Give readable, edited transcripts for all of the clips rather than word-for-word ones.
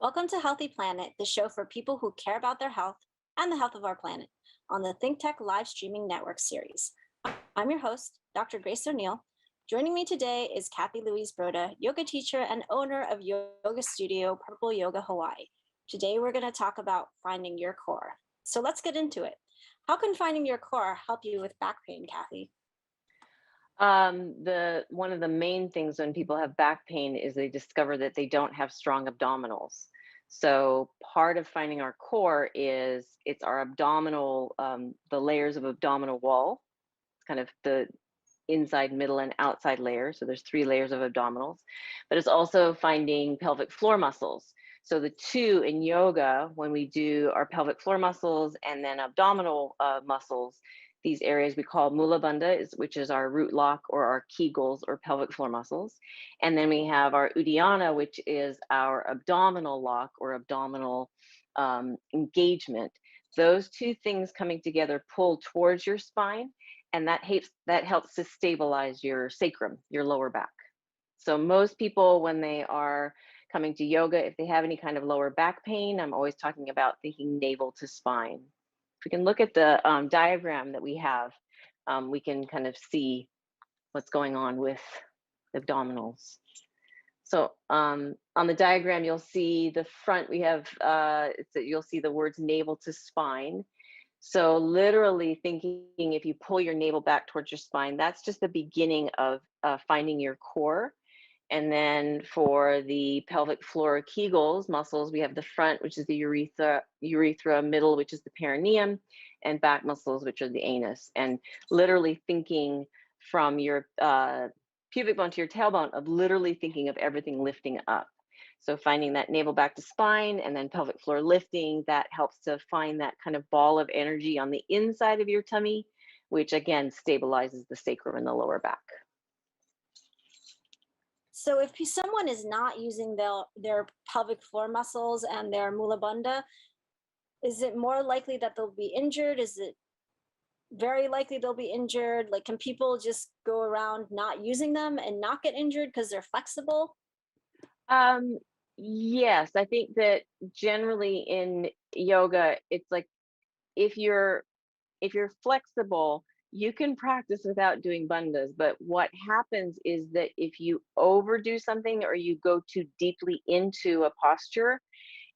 Welcome to Healthy Planet, the show for people who care about their health and the health of our planet on the ThinkTech live streaming network series. I'm your host, Dr. Grace O'Neil. Joining me today is Cathy-Louise Broda, yoga teacher and owner of yoga studio Purple Yoga Hawaii. Today, we're going to talk about finding your core. So let's get into it. How can finding your core help you with back pain, Cathy? One of the main things when people have back pain is they discover that they don't have strong abdominals. So part of finding our core is it's our abdominal, the layers of abdominal wall. It's kind of the inside, middle, and outside layer. So there's 3 layers of abdominals, but it's also finding pelvic floor muscles. So the two in yoga, when we do our pelvic floor muscles and then abdominal muscles, these areas we call mula bandha, which is our root lock or our Kegels or pelvic floor muscles. And then we have our Uddiyana, which is our abdominal lock or abdominal engagement. Those two things coming together pull towards your spine, and that helps to stabilize your sacrum, your lower back. So most people, when they are coming to yoga, if they have any kind of lower back pain, I'm always talking about thinking navel to spine. If we can look at the diagram that we have, we can kind of see what's going on with the abdominals. So on the diagram, you'll see the front, we have, you'll see the words navel to spine. So literally thinking, if you pull your navel back towards your spine, that's just the beginning of finding your core. And then for the pelvic floor Kegels muscles, we have the front, which is the urethra, middle, which is the perineum, and back muscles, which are the anus. And literally thinking from your pubic bone to your tailbone of literally thinking of everything lifting up. So finding that navel back to spine and then pelvic floor lifting, that helps to find that kind of ball of energy on the inside of your tummy, which again stabilizes the sacrum and the lower back. So if someone is not using their pelvic floor muscles and their mula bandha, is it more likely that they'll be injured? Is it very likely they'll be injured? Like, can people just go around not using them and not get injured because they're flexible? Yes, I think that generally in yoga, it's like if you're flexible, you can practice without doing bandhas. But what happens is that if you overdo something or you go too deeply into a posture,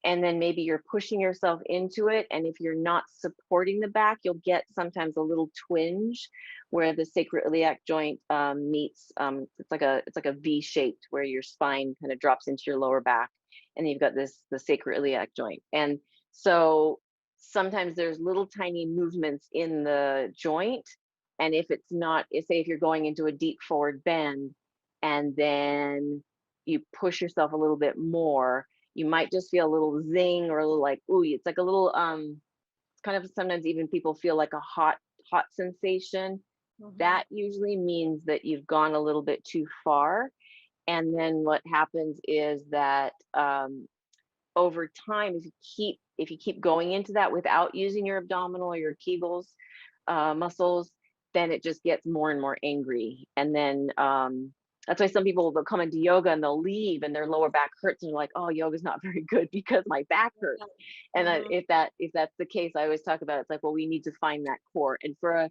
and then maybe you're pushing yourself into it, and if you're not supporting the back, you'll get sometimes a little twinge where the sacroiliac joint meets. It's like a V shaped where your spine kind of drops into your lower back, and you've got the sacroiliac joint. And so sometimes there's little tiny movements in the joint, and if it's not, say if you're going into a deep forward bend, and then you push yourself a little bit more, you might just feel a little zing or a little like, ooh, it's like a little, kind of sometimes even people feel like a hot sensation. That usually means that you've gone a little bit too far. And then what happens is that over time, if you keep going into that without using your abdominal or your Kegels muscles, then it just gets more and more angry. And then that's why some people will come into yoga and they'll leave and their lower back hurts and they're like, oh, yoga's not very good because my back hurts. And if that's the case, I always talk about it's like, well, we need to find that core. And for a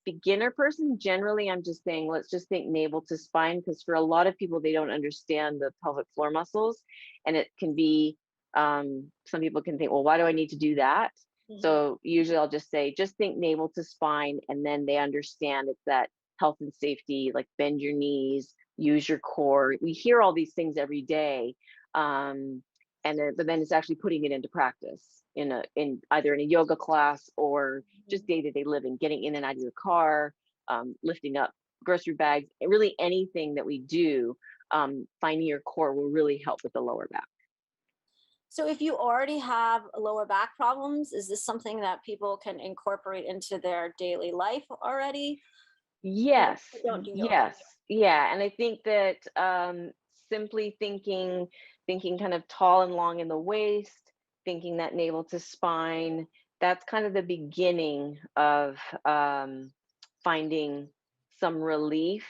beginner person, generally, I'm just saying, let's just think navel to spine, because for a lot of people, they don't understand the pelvic floor muscles, and it can be, some people can think, well, why do I need to do that? So usually I'll just say, just think navel to spine, and then they understand it's that health and safety, like bend your knees, use your core. We hear all these things every day, but then it's actually putting it into practice in either in a yoga class or just day-to-day living, getting in and out of your car, lifting up grocery bags, really anything that we do, finding your core will really help with the lower back. So if you already have lower back problems, is this something that people can incorporate into their daily life already? Yes, Don't do yoga. yes, yeah. And I think that simply thinking kind of tall and long in the waist, thinking that navel to spine, that's kind of the beginning of finding some relief.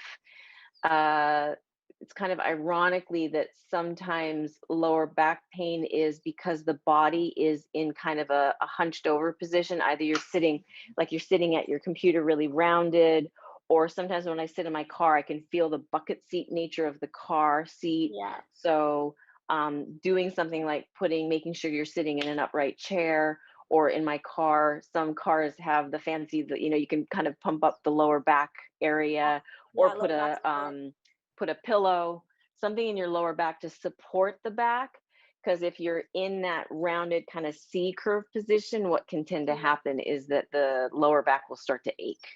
it's kind of ironically that sometimes lower back pain is because the body is in kind of a hunched over position. Either you're sitting like you're sitting at your computer really rounded, or sometimes when I sit in my car, I can feel the bucket seat nature of the car seat. Yeah. So doing something like making sure you're sitting in an upright chair, or in my car, some cars have the fancy that, you know, you can kind of pump up the lower back area, or Yeah. Look, that's support. put a pillow, something in your lower back to support the back. Because if you're in that rounded kind of C curve position, what can tend to happen is that the lower back will start to ache.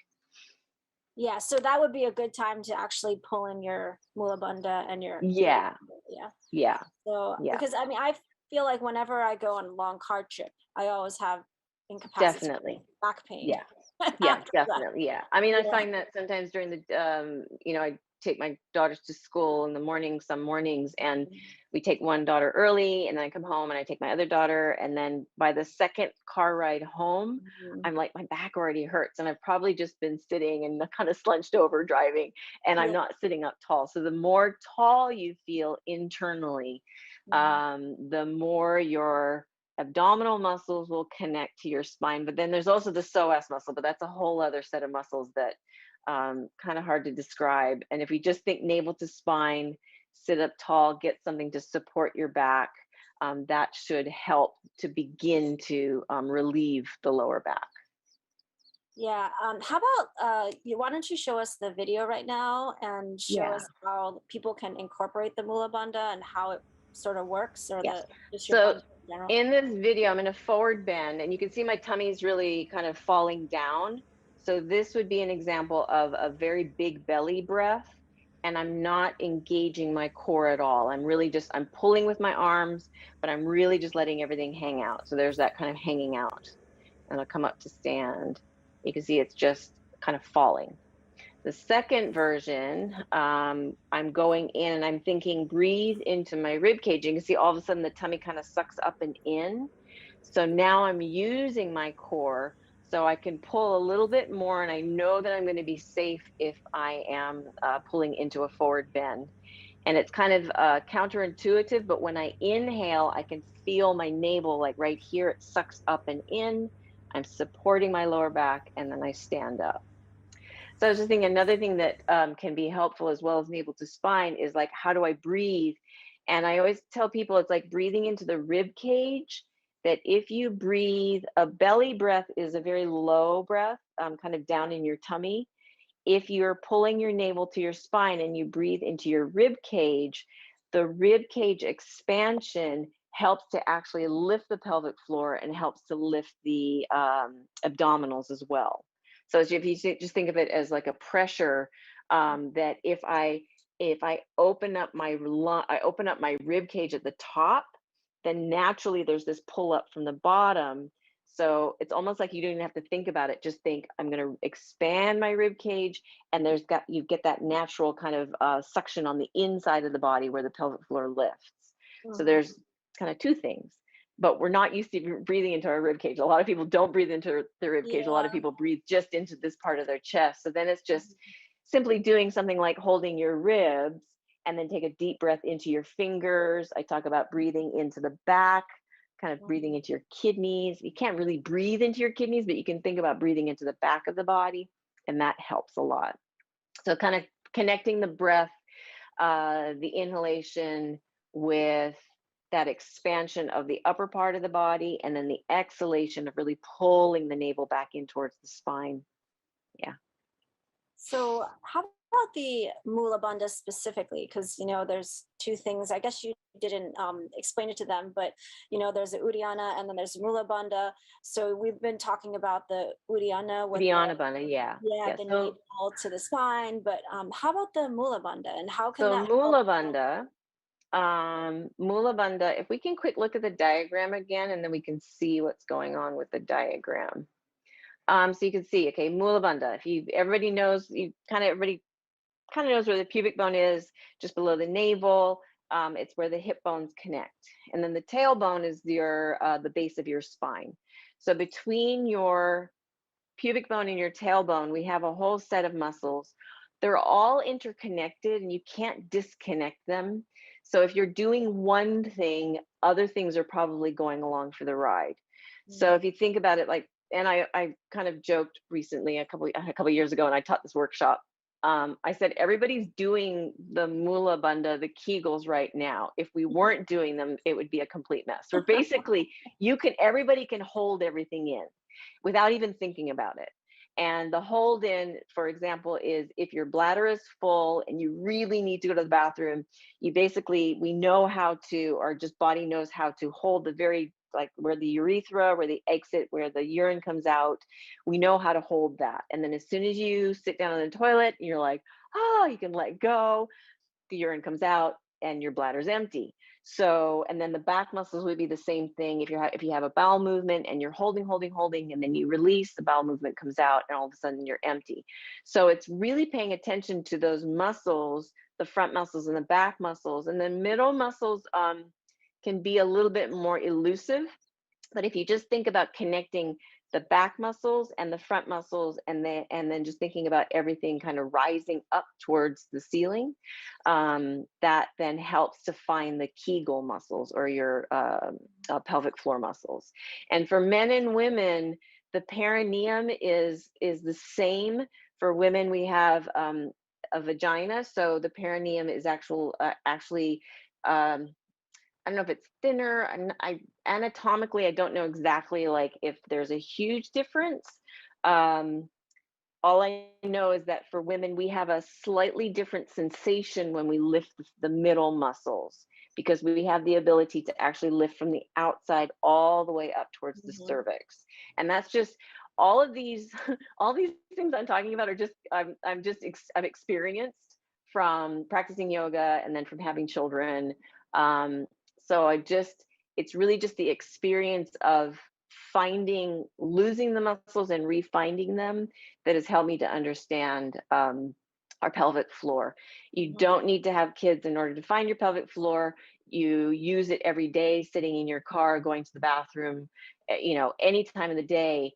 Yeah, so that would be a good time to actually pull in your mula bandha and your Yeah, yeah. yeah, So yeah, because I mean I feel like whenever I go on a long car trip, I always have incapacitating definitely. back pain Yeah. Yeah, after that. definitely. Yeah. I mean, I Yeah. find that sometimes during the, I take my daughters to school in the morning, some mornings, and we take one daughter early, and then I come home and I take my other daughter. And then by the second car ride home, Mhm. I'm like, my back already hurts. And I've probably just been sitting and kind of slunched over driving, and I'm Yeah. not sitting up tall. So the more tall you feel internally, Mhm. the more your abdominal muscles will connect to your spine. But then there's also the psoas muscle, but that's a whole other set of muscles that kind of hard to describe. And if we just think navel to spine, sit up tall, get something to support your back, that should help to begin to relieve the lower back. Yeah. How about why don't you show us the video right now and show Yeah. us how people can incorporate the mula bandha and how it sort of works, or Yes. the just your So bandha in general? in this video, I'm in a forward bend, and you can see my tummy's really kind of falling down. So this would be an example of a very big belly breath, and I'm not engaging my core at all. I'm pulling with my arms, but I'm really just letting everything hang out. So there's that kind of hanging out. And I'll come up to stand. You can see it's just kind of falling. The second version, I'm going in and I'm thinking, breathe into my rib cage. You can see all of a sudden the tummy kind of sucks up and in. So now I'm using my core so I can pull a little bit more, and I know that I'm going to be safe if I am pulling into a forward bend. And it's kind of counterintuitive, but when I inhale, I can feel my navel like right here, it sucks up and in. I'm supporting my lower back, and then I stand up. So I was just thinking another thing that can be helpful as well as navel to spine is like, how do I breathe? And I always tell people it's like breathing into the rib cage. That if you breathe, a belly breath is a very low breath, kind of down in your tummy. If you're pulling your navel to your spine and you breathe into your rib cage, the rib cage expansion helps to actually lift the pelvic floor and helps to lift the abdominals as well. So if you just think of it as like a pressure, that if I open up I open up my rib cage at the top, then naturally there's this pull up from the bottom. So it's almost like you don't even have to think about it. Just think, I'm going to expand my rib cage, and you get that natural kind of suction on the inside of the body where the pelvic floor lifts. So Mhm. there's kind of two things, but we're not used to breathing into our rib cage. A lot of people don't breathe into their rib cage. A lot of Yeah. people breathe just into this part of their chest. So then it's just simply doing something like holding your ribs, and then take a deep breath into your fingers. I talk about breathing into the back, kind of breathing Mhm. into your kidneys. You can't really breathe into your kidneys, but you can think about breathing into the back of the body, and that helps a lot. So kind of connecting the breath, the inhalation with that expansion of the upper part of the body, and then the exhalation of really pulling the navel back in towards the spine. Yeah. So, how about the mula bandha specifically? Because there's two things. I guess you didn't explain it to them, but there's the Uddiyana and then there's mula bandha. So we've been talking about the Uddiyana with the Uddiyana Bandha, yeah. yeah Yeah. the So navel to the spine, but how about the mula bandha and how can so that help? Mula Bandha, Mula Bandha, if we can quick look at the diagram again, and then we can see what's going on with the diagram. So you can see, okay, Mula Bandha. If you everybody knows, everybody kind of knows where the pubic bone is, just below the navel. It's where the hip bones connect, and then the tailbone is the base of your spine. So between your pubic bone and your tailbone, we have a whole set of muscles. they're all interconnected and you can't disconnect them. So if you're doing one thing, other things are probably going along for the ride. So if you think about it, like, and I kind of joked recently a couple years ago, and I taught this workshop. I said everybody's doing the mula bandha, the Kegels right now. If we weren't doing them, it would be a complete mess. Or basically, everybody can hold everything in without even thinking about it. And the hold in, for example, is if your bladder is full and you really need to go to the bathroom, we know how to, our just body knows how to hold the very, like where the urethra, where the exit, where the urine comes out, we know how to hold that. And then as soon as you sit down on the toilet, you're like, oh, you can let go, the urine comes out and your bladder's empty. So, and then the back muscles would be the same thing. If you have a bowel movement and you're holding, and then you release, the bowel movement comes out and all of a sudden you're empty. So it's really paying attention to those muscles, the front muscles and the back muscles, and the middle muscles can be a little bit more elusive. But if you just think about connecting the back muscles and the front muscles, and then just thinking about everything kind of rising up towards the ceiling, that then helps to find the Kegel muscles, or your pelvic floor muscles. And for men and women, the perineum is the same. For women, we have a vagina, so the perineum is actually I don't know if it's thinner. Anatomically, I don't know exactly like if there's a huge difference. Um, all I know is that for women, we have a slightly different sensation when we lift the middle muscles, because we have the ability to actually lift from the outside all the way up towards the cervix. And that's just all of these, all these things I'm talking about are just, I've experienced from practicing yoga and then from having children. So it's really just the experience of losing the muscles and refinding them that has helped me to understand our pelvic floor. You don't need to have kids in order to find your pelvic floor. You use it every day, sitting in your car, going to the bathroom, any time of the day.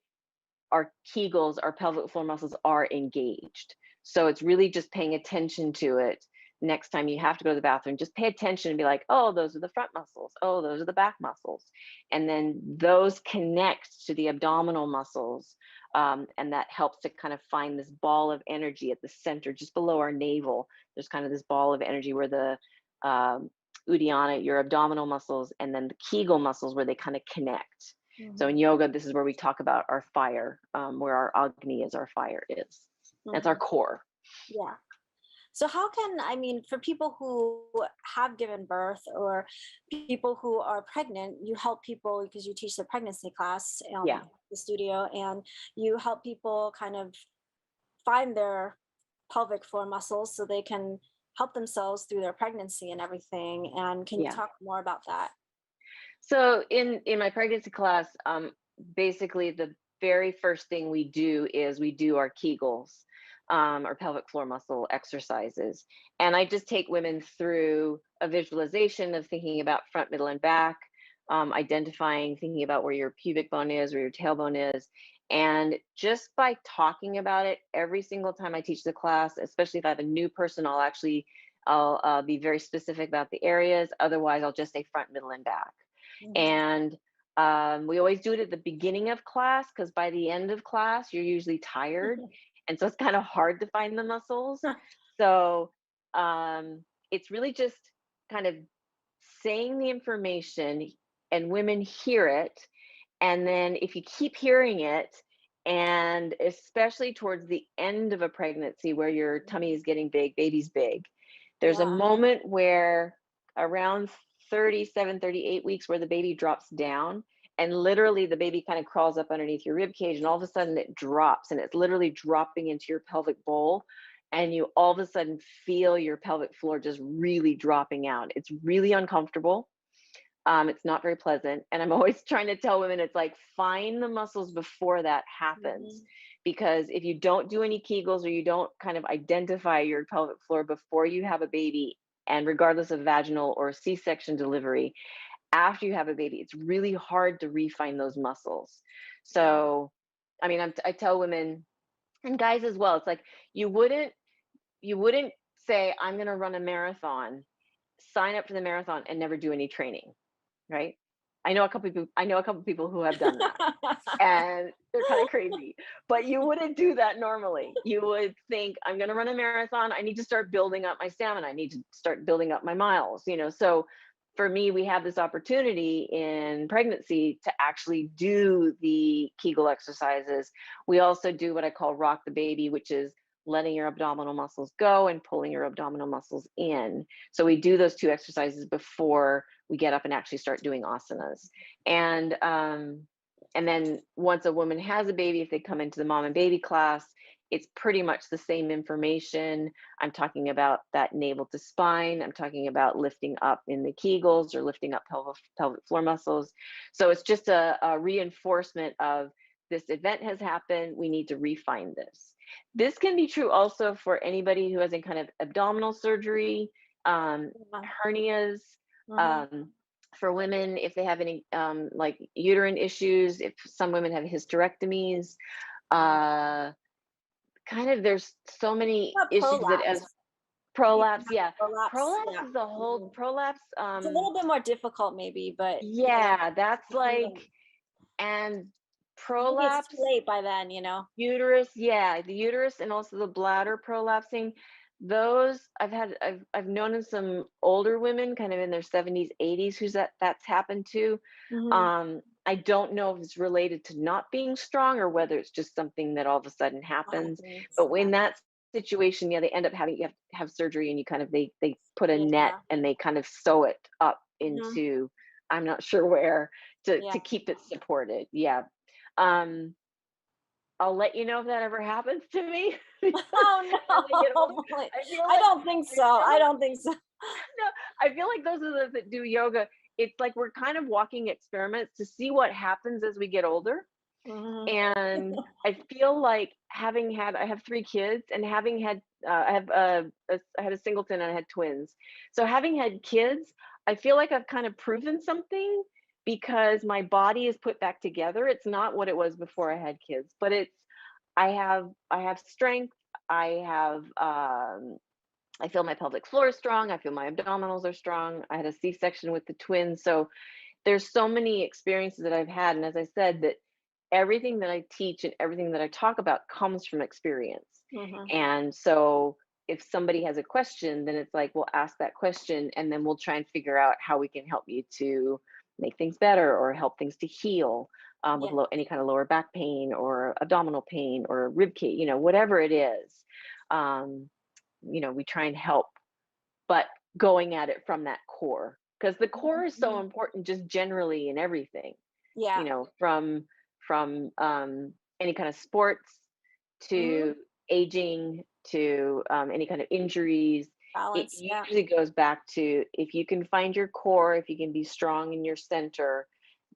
Our Kegels, our pelvic floor muscles are engaged. So it's really just paying attention to it. Next time you have to go to the bathroom, just pay attention and be like, oh, those are the front muscles. Oh, those are the back muscles. And then those connect to the abdominal muscles. And that helps to kind of find this ball of energy at the center, just below our navel. There's kind of this ball of energy where the Uddiyana, your abdominal muscles, and then the Kegel muscles where they kind of connect. So in yoga, this is where we talk about our fire, where our Agni is, our fire is. That's our core. Yeah. So how can, I mean, for people who have given birth or people who are pregnant, you help people because you teach the pregnancy class in the studio, and you help people kind of find their pelvic floor muscles so they can help themselves through their pregnancy and everything. And can you talk more about that? So in my pregnancy class, basically the very first thing we do is we do our Kegels, our pelvic floor muscle exercises. And I just take women through a visualization of thinking about front, middle, and back, thinking about where your pubic bone is, where your tailbone is. And just by talking about it every single time I teach the class, especially if I have a new person, I'll be very specific about the areas. Otherwise, I'll just say front, middle, and back. And we always do it at the beginning of class, because by the end of class, you're usually tired. And so it's kind of hard to find the muscles. So it's really just kind of saying the information, and women hear it. And then if you keep hearing it, and especially towards the end of a pregnancy where your tummy is getting big, baby's big, there's a moment where around 37, 38 weeks where the baby drops down, and literally the baby kind of crawls up underneath your rib cage, and all of a sudden it drops, and it's literally dropping into your pelvic bowl, and you all of a sudden feel your pelvic floor just really dropping out. It's really uncomfortable. It's not very pleasant. And I'm always trying to tell women, it's like, find the muscles before that happens. Because if you don't do any Kegels, or you don't kind of identify your pelvic floor before you have a baby, and regardless of vaginal or C-section delivery, after you have a baby, it's really hard to refine those muscles. So, I mean, I tell women, and guys as well, it's like, you wouldn't you wouldn't say, I'm going to run a marathon, sign up for the marathon and never do any training, right? I know a couple people who have done that, and they're kind of crazy, but you wouldn't do that normally. You would think, I'm going to run a marathon. I need to start building up my stamina. I need to start building up my miles, So for me, we have this opportunity in pregnancy to actually do the Kegel exercises. We also do what I call rock the baby, which is letting your abdominal muscles go and pulling your abdominal muscles in. So we do those two exercises before we get up and actually start doing asanas. And then once a woman has a baby, if they come into the mom and baby class, it's pretty much the same information. I'm talking about that navel to spine. I'm talking about lifting up in the Kegels or lifting up pelvic floor muscles. So it's just a reinforcement of this event has happened. We need to refine this. This can be true also for anybody who has any kind of abdominal surgery, hernias, for women, if they have any like uterine issues, if some women have hysterectomies, kind of there's so many issues that as prolapse, yeah. Prolapse is the whole prolapse. It's a little bit more difficult maybe, but yeah, that's like, and prolapse, it's too late by then, uterus, yeah, the uterus and also the bladder prolapsing. Those I've known in some older women kind of in their 70s, 80s who's that's happened to. I don't know if it's related to not being strong or whether it's just something that all of a sudden happens. But in that situation, yeah, they end up having, you have to have surgery, and you kind of, they put a net and they kind of sew it up into, I'm not sure where, to keep it supported. Yeah. I'll let you know if that ever happens to me. Oh no! I don't think so. I don't think so. No, I feel like those of us that do yoga, it's like we're kind of walking experiments to see what happens as we get older. And I feel like I have 3 kids, and having had, I had a singleton and I had twins. So having had kids, I feel like I've kind of proven something because my body is put back together. It's not what it was before I had kids, but I have strength. I feel my pelvic floor is strong. I feel my abdominals are strong. I had a C-section with the twins. So there's so many experiences that I've had. And as I said, that everything that I teach and everything that I talk about comes from experience. And so if somebody has a question, then it's like, we'll ask that question and then we'll try and figure out how we can help you to make things better or help things to heal with any kind of lower back pain or abdominal pain or rib cage, whatever it is. We try and help, but going at it from that core, because the core is so important just generally in everything. From any kind of sports to aging to any kind of injuries. Balance, it usually goes back to, if you can find your core, if you can be strong in your center,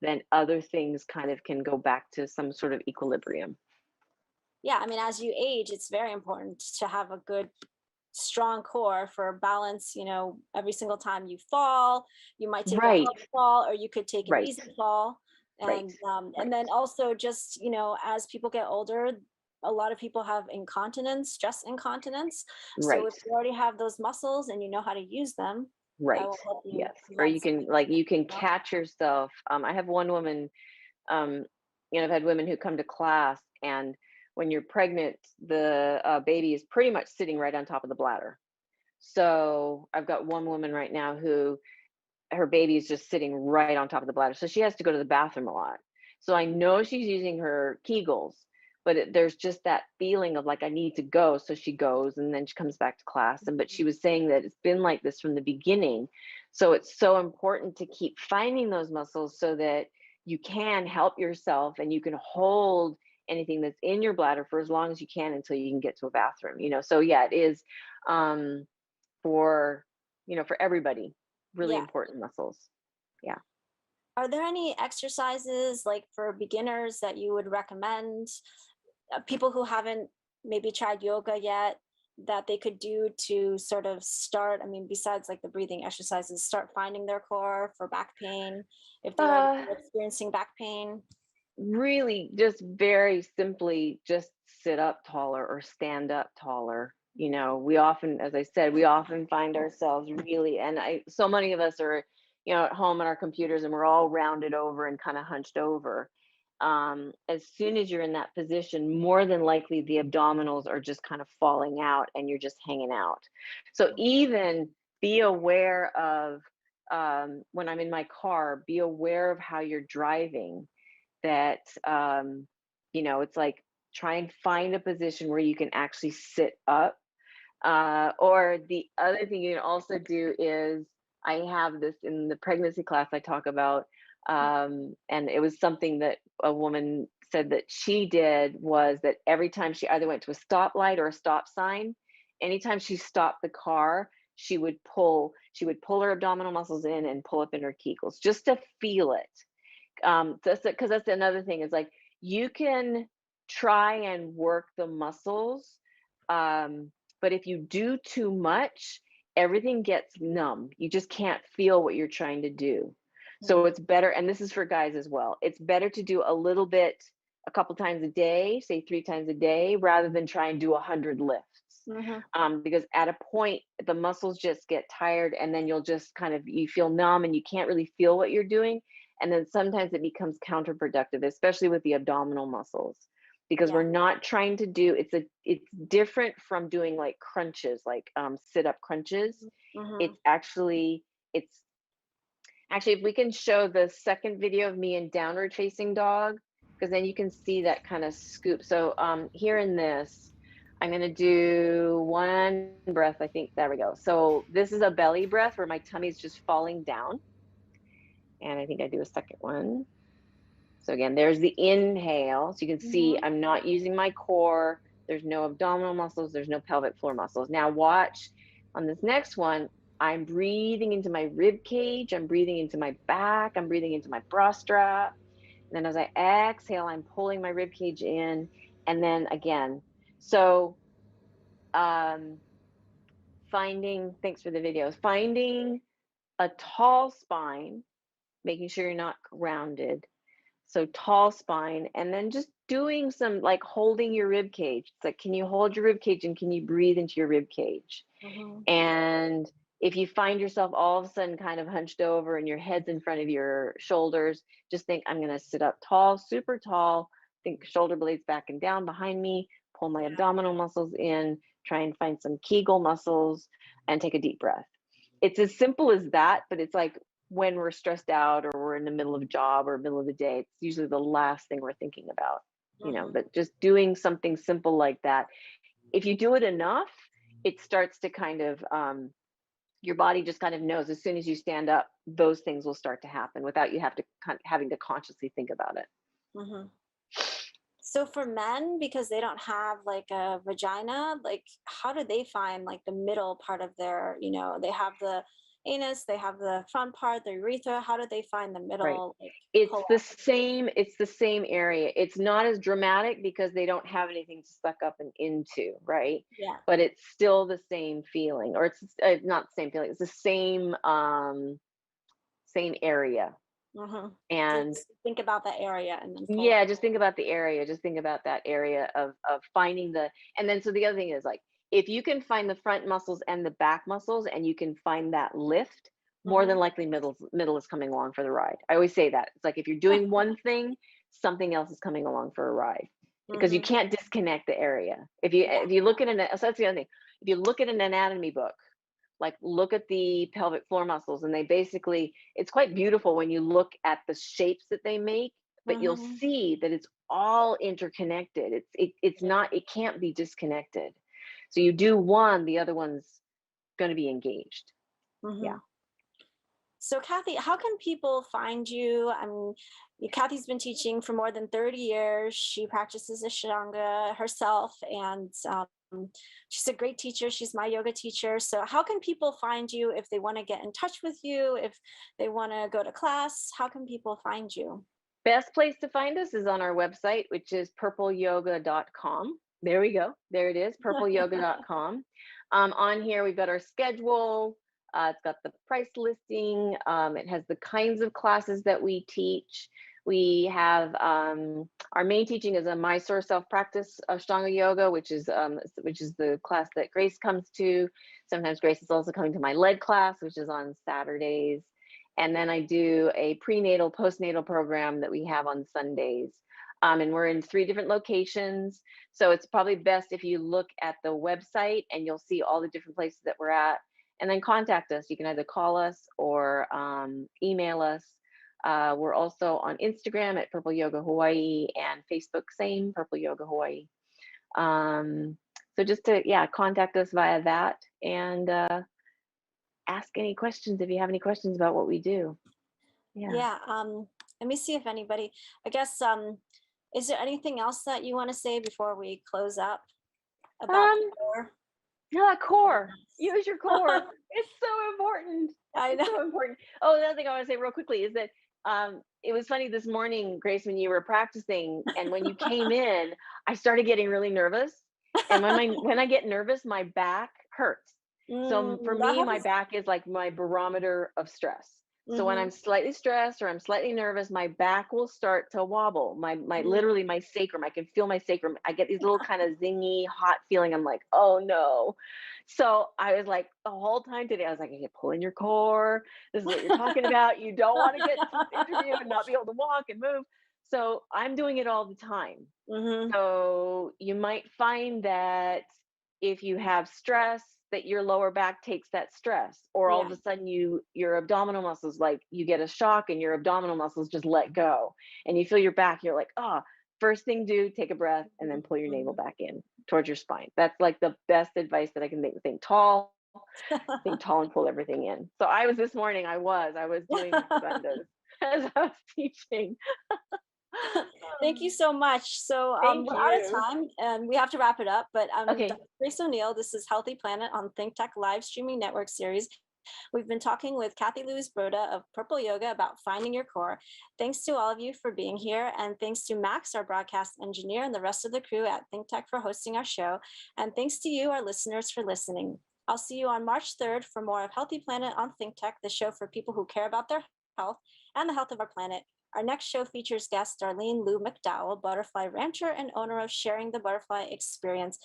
then other things kind of can go back to some sort of equilibrium. Yeah, I mean, as you age, it's very important to have a good, strong core for balance. Every single time you fall, you might take a hard fall, or you could take an easy fall. And and then also just, as people get older, a lot of people have incontinence, stress incontinence. So if you already have those muscles and you know how to use them, that will help you. Yes. Or you can catch yourself. I have one woman, I've had women who come to class, and when you're pregnant, the baby is pretty much sitting right on top of the bladder. So I've got one woman right now who her baby is just sitting right on top of the bladder. So she has to go to the bathroom a lot. So I know she's using her Kegels, but there's just that feeling of like, I need to go. So she goes and then she comes back to class. But she was saying that it's been like this from the beginning. So it's so important to keep finding those muscles so that you can help yourself and you can hold anything that's in your bladder for as long as you can until you can get to a bathroom. So yeah, it is for everybody, really important muscles. Yeah. Are there any exercises like for beginners that you would recommend, people who haven't maybe tried yoga yet, that they could do to sort of start? I mean, besides like the breathing exercises, start finding their core for back pain, if they're experiencing back pain? Really, just very simply, just sit up taller or stand up taller. You know, we often, as I said, we often find ourselves really, and so many of us are, you know, at home on our computers and we're all rounded over and kind of hunched over. As soon as you're in that position, more than likely the abdominals are just kind of falling out and you're just hanging out. So even be aware of, when I'm in my car, be aware of how you're driving, that, you know, it's like, try and find a position where you can actually sit up. Or the other thing you can also do is, I have this in the pregnancy class I talk about, and it was something that a woman said that she did, was that every time she either went to a stoplight or a stop sign, anytime she stopped the car, she would pull her abdominal muscles in and pull up in her Kegels just to feel it. Because that's another thing, is like, you can try and work the muscles, but if you do too much, everything gets numb. You just can't feel what you're trying to do. So it's better, and this is for guys as well, it's better to do a little bit a couple times a day, say 3 times a day, rather than try and do 100 lifts. Because at a point the muscles just get tired, and then you'll just kind of, you feel numb and you can't really feel what you're doing. And then sometimes it becomes counterproductive, especially with the abdominal muscles, because we're not trying to do, it's different from doing like crunches, like sit up crunches. It's actually, if we can show the second video of me in downward facing dog, because then you can see that kind of scoop. So here in this, I'm going to do one breath. I think, there we go. So this is a belly breath where my tummy is just falling down. And I think I do a second one. So again, there's the inhale. So you can see I'm not using my core. There's no abdominal muscles. There's no pelvic floor muscles. Now watch on this next one. I'm breathing into my rib cage. I'm breathing into my back. I'm breathing into my bra strap. And then as I exhale, I'm pulling my rib cage in. And then again. So thanks for the videos, finding a tall spine, making sure you're not rounded. So tall spine, and then just doing some, like, holding your rib cage. It's like, can you hold your rib cage and can you breathe into your rib cage? And if you find yourself all of a sudden kind of hunched over and your head's in front of your shoulders, just think, I'm going to sit up tall, super tall, think shoulder blades back and down behind me, pull my abdominal muscles in, try and find some Kegel muscles, and take a deep breath. It's as simple as that, but it's like, when we're stressed out or we're in the middle of a job or middle of the day, it's usually the last thing we're thinking about, you know. But just doing something simple like that, if you do it enough, it starts to kind of, your body just kind of knows, as soon as you stand up, those things will start to happen without you having to consciously think about it. So for men, because they don't have like a vagina, like, how do they find like the middle part of their, you know, they have the anus, they have the front part, the urethra. How do they find the Right. middle? Like, It's the same area. It's not as dramatic because they don't have anything to suck up and into, right? Yeah. But it's still the same feeling, or it's not the same feeling. It's the same area. And Just think about that area and then yeah, just think about the area. Just think about that area of finding the, and then so the other thing is, like, if you can find the front muscles and the back muscles and you can find that lift, more than likely middle is coming along for the ride. I always say that. It's like, if you're doing one thing, something else is coming along for a ride, because you can't disconnect the area. If you look at so that's the other thing. If you look at an anatomy book, like, look at the pelvic floor muscles, and they basically, it's quite beautiful when you look at the shapes that they make, but you'll see that it's all interconnected. It's not, it can't be disconnected. So you do one, the other one's going to be engaged. Yeah. So Cathy, how can people find you? I mean, Cathy's been teaching for more than 30 years. She practices Ashtanga herself, and she's a great teacher. She's my yoga teacher. So how can people find you if they want to get in touch with you, if they want to go to class? How can people find you? Best place to find us is on our website, which is purpleyoga.com. There we go. There it is, purpleyoga.com. On here, we've got our schedule. It's got the price listing. It has the kinds of classes that we teach. We have our main teaching is a Mysore self-practice Ashtanga yoga, which is the class that Grace comes to. Sometimes Grace is also coming to my lead class, which is on Saturdays. And then I do a prenatal, postnatal program that we have on Sundays. And we're in 3 different locations. So it's probably best if you look at the website and you'll see all the different places that we're at. And then contact us. You can either call us or email us. We're also on Instagram at Purple Yoga Hawaii and Facebook, same Purple Yoga Hawaii. So just to, contact us via that and ask any questions if you have any questions about what we do. Yeah. Let me see if anybody, I guess, is there anything else that you want to say before we close up about the core? Yeah, core. Use your core. It's so important. I know. It's so important. Oh, another thing I want to say real quickly is that it was funny this morning, Grace, when you were practicing, and when you came in, I started getting really nervous. And when I get nervous, my back hurts. So for That me, my happens. back is like my barometer of stress. So when I'm slightly stressed or I'm slightly nervous, my back will start to wobble. My literally my sacrum, I can feel my sacrum. I get these little kind of zingy, hot feeling. I'm like, oh no. So I was like, the whole time today, I was like, okay, pull in your core. This is what you're talking about. You don't want to get to the interview and not be able to walk and move. So I'm doing it all the time. So you might find that if you have stress, that your lower back takes that stress, or all of a sudden your abdominal muscles, like you get a shock and your abdominal muscles just let go and you feel your back, you're like, first thing do, take a breath and then pull your navel back in towards your spine. That's like the best advice that I can make. Think tall and pull everything in. So this morning I was doing bandhas as I was teaching. Thank you so much. So Thank we're out of you. time and we have to wrap it up, but Okay. Dr. Grace O'Neil, this is Healthy Planet on ThinkTech live streaming network series. We've been talking with Cathy-Louise Broda of Purple Yoga about finding your core. Thanks to all of you for being here, and thanks to Max, our broadcast engineer, and the rest of the crew at ThinkTech for hosting our show. And thanks to you, our listeners, for listening. I'll see you on March 3rd for more of Healthy Planet on ThinkTech, the show for people who care about their health and the health of our planet. Our next show features guest Darlene Lou McDowell, butterfly rancher and owner of Sharing the Butterfly Experience,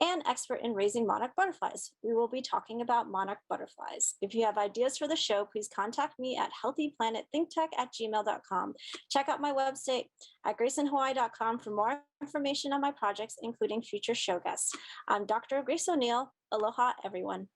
and expert in raising monarch butterflies. We will be talking about monarch butterflies. If you have ideas for the show, please contact me at healthyplanetthinktech@gmail.com. Check out my website at graceinhawaii.com for more information on my projects, including future show guests. I'm Dr. Grace O'Neil. Aloha, everyone.